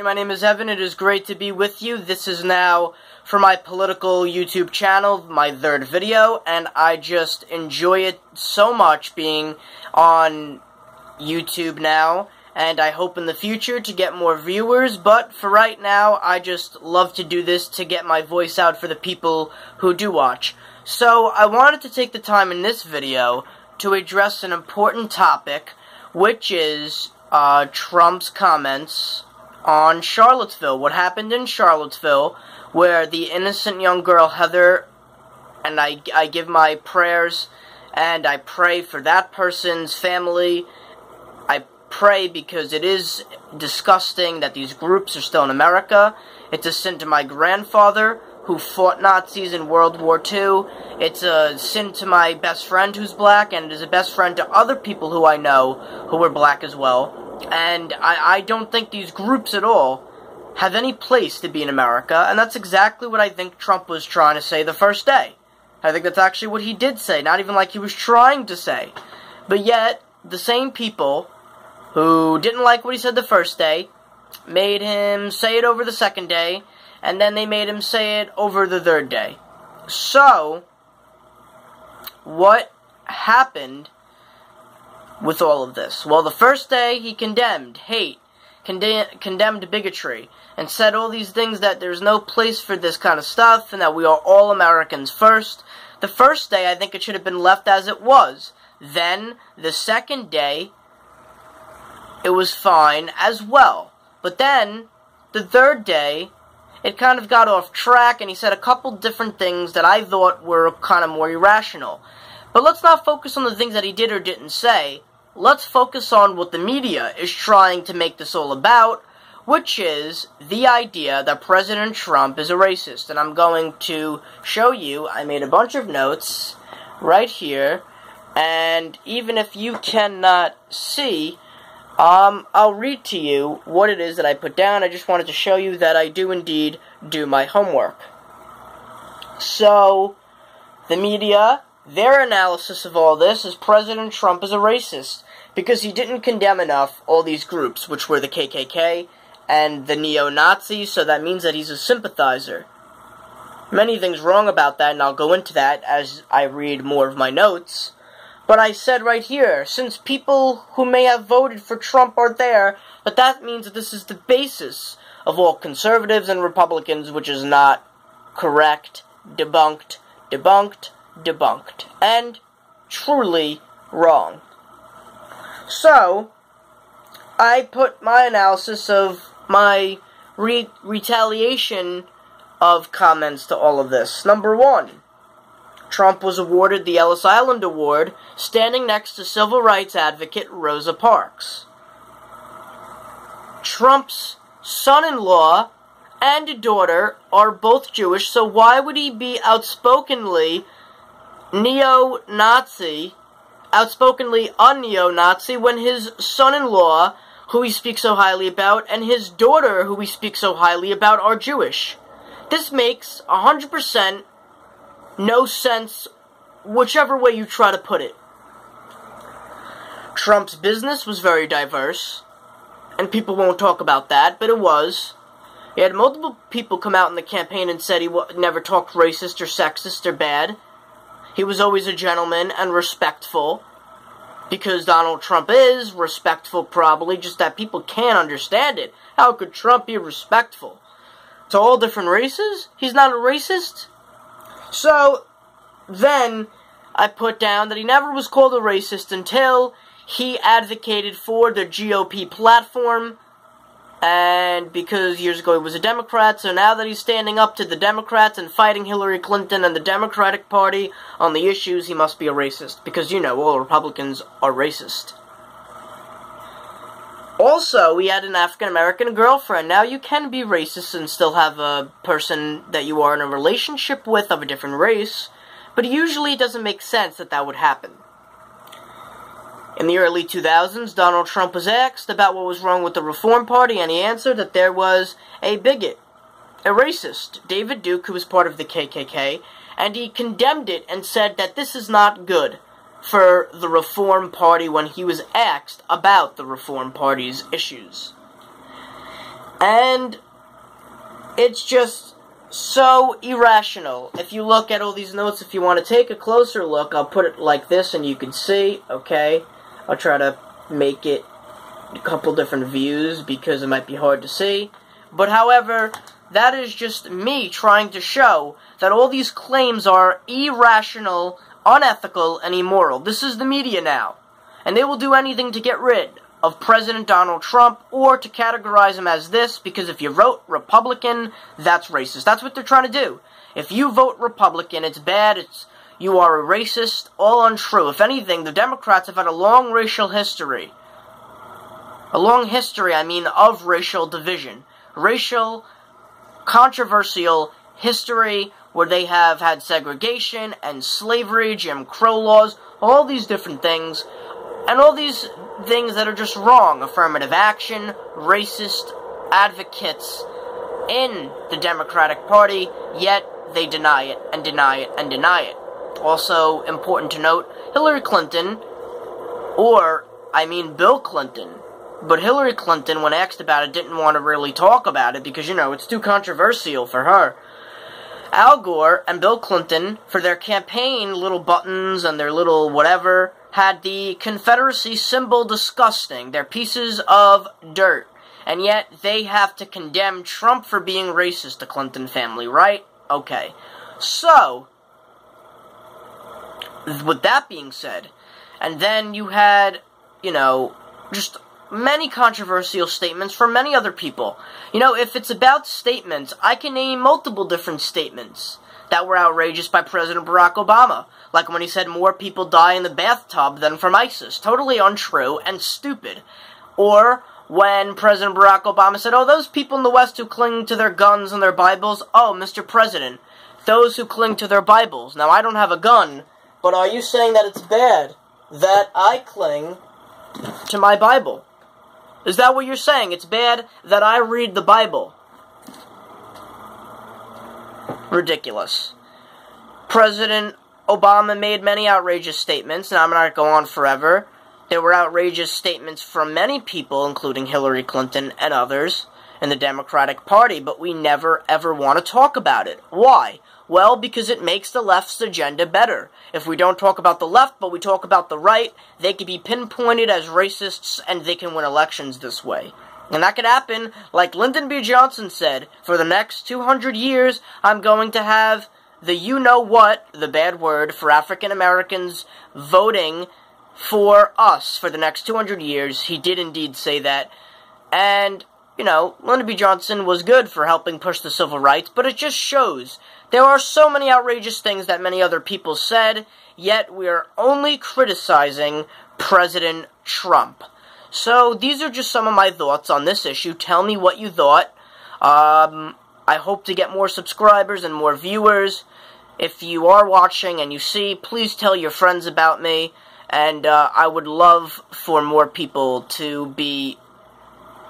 My name is Evan. It is great to be with you. This is now for my political YouTube channel, my third video, and I just enjoy it so much being on YouTube now, and I hope in the future to get more viewers, but for right now, I just love to do this to get my voice out for the people who do watch. So, I wanted to take the time in this video to address an important topic, which is Trump's comments on Charlottesville. What happened in Charlottesville, where the innocent young girl Heather, and I give my prayers, and I pray for that person's family. I pray because it is disgusting that these groups are still in America. It's a sin to my grandfather, who fought Nazis in World War II. It's a sin to my best friend who's black, and it is a best friend to other people who I know who are black as well. And I don't think these groups at all have any place to be in America, and that's exactly what I think Trump was trying to say the first day. I think that's actually what he did say, not even like he was trying to say. But yet, the same people who didn't like what he said the first day made him say it over the second day, and then they made him say it over the third day. So, what happened with all of this? Well, the first day, he condemned hate, condemned bigotry, and said all these things that there's no place for this kind of stuff, and that we are all Americans first. The first day, I think it should have been left as it was. Then, the second day, it was fine as well. But then, the third day, it kind of got off track, and he said a couple different things that I thought were kind of more irrational. But let's not focus on the things that he did or didn't say. Let's focus on what the media is trying to make this all about, which is the idea that President Trump is a racist. And I'm going to show you, I made a bunch of notes right here, and even if you cannot see, I'll read to you what it is that I put down. I just wanted to show you that I do indeed do my homework. So, the media, their analysis of all this is President Trump is a racist because he didn't condemn enough all these groups, which were the KKK and the neo-Nazis, so that means that he's a sympathizer. Many things wrong about that, and I'll go into that as I read more of my notes. But I said right here, since people who may have voted for Trump are there, but that means that this is the basis of all conservatives and Republicans, which is not correct, debunked, debunked, debunked, and truly wrong. So, I put my analysis of my retaliation of comments to all of this. Number one, Trump was awarded the Ellis Island Award, standing next to civil rights advocate Rosa Parks. Trump's son-in-law and daughter are both Jewish, so why would he be outspokenly neo-Nazi, outspokenly un-neo-Nazi, when his son-in-law, who he speaks so highly about, and his daughter, who he speaks so highly about, are Jewish? This makes 100% no sense, whichever way you try to put it. Trump's business was very diverse, and people won't talk about that, but it was. He had multiple people come out in the campaign and said he never talked racist or sexist or bad. He was always a gentleman and respectful, because Donald Trump is respectful probably, just that people can't understand it. How could Trump be respectful to all different races? He's not a racist? So, then, I put down that he never was called a racist until he advocated for the GOP platform, and because years ago he was a Democrat, so now that he's standing up to the Democrats and fighting Hillary Clinton and the Democratic Party on the issues, he must be a racist, because, you know, all Republicans are racist. Also, he had an African-American girlfriend. Now, you can be racist and still have a person that you are in a relationship with of a different race, but usually it doesn't make sense that that would happen. In the early 2000s, Donald Trump was asked about what was wrong with the Reform Party, and he answered that there was a bigot, a racist, David Duke, who was part of the KKK, and he condemned it and said that this is not good for the Reform Party when he was asked about the Reform Party's issues. And it's just so irrational. If you look at all these notes, if you want to take a closer look, I'll put it like this and you can see, okay? I'll try to make it a couple different views because it might be hard to see. But however, that is just me trying to show that all these claims are irrational, unethical, and immoral. This is the media now. And they will do anything to get rid of President Donald Trump or to categorize him as this, because if you vote Republican, that's racist. That's what they're trying to do. If you vote Republican, it's bad, you are a racist, all untrue. If anything, the Democrats have had a long racial history. A long history, I mean, of racial division. Racial, controversial history where they have had segregation and slavery, Jim Crow laws, all these different things, and all these things that are just wrong. Affirmative action, racist advocates in the Democratic Party, yet they deny it and deny it and deny it. Also important to note, Hillary Clinton, Bill Clinton, but Hillary Clinton, when asked about it, didn't want to really talk about it because, it's too controversial for her. Al Gore and Bill Clinton, for their campaign little buttons and their little whatever, had the Confederacy symbol disgusting. They're pieces of dirt. And yet, they have to condemn Trump for being racist, the Clinton family, right? Okay. So, with that being said, and then you had, just many controversial statements from many other people. If it's about statements, I can name multiple different statements that were outrageous by President Barack Obama. Like when he said more people die in the bathtub than from ISIS. Totally untrue and stupid. Or when President Barack Obama said, oh, those people in the West who cling to their guns and their Bibles, oh, Mr. President, those who cling to their Bibles. Now, I don't have a gun, but are you saying that it's bad that I cling to my Bible? Is that what you're saying? It's bad that I read the Bible? Ridiculous. President Obama made many outrageous statements, and I'm not going to go on forever. There were outrageous statements from many people, including Hillary Clinton and others in the Democratic Party, but we never, ever want to talk about it. Why? Well, because it makes the left's agenda better. If we don't talk about the left, but we talk about the right, they can be pinpointed as racists, and they can win elections this way. And that could happen, like Lyndon B. Johnson said, for the next 200 years, I'm going to have the you-know-what, the bad word, for African Americans voting for us for the next 200 years. He did indeed say that. And, Lyndon B. Johnson was good for helping push the civil rights, but it just shows there are so many outrageous things that many other people said, yet we are only criticizing President Trump. So, these are just some of my thoughts on this issue. Tell me what you thought. I hope to get more subscribers and more viewers. If you are watching and you see, please tell your friends about me. And I would love for more people to be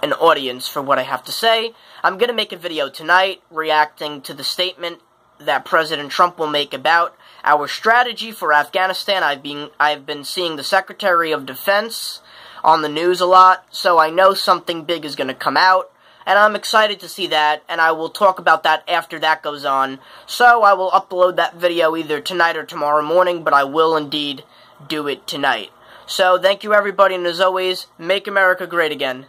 an audience for what I have to say. I'm going to make a video tonight reacting to the statement that President Trump will make about our strategy for Afghanistan. I've been seeing the Secretary of Defense on the news a lot, so I know something big is going to come out, and I'm excited to see that, and I will talk about that after that goes on. So I will upload that video either tonight or tomorrow morning, but I will indeed do it tonight. So thank you everybody, and as always, make America great again.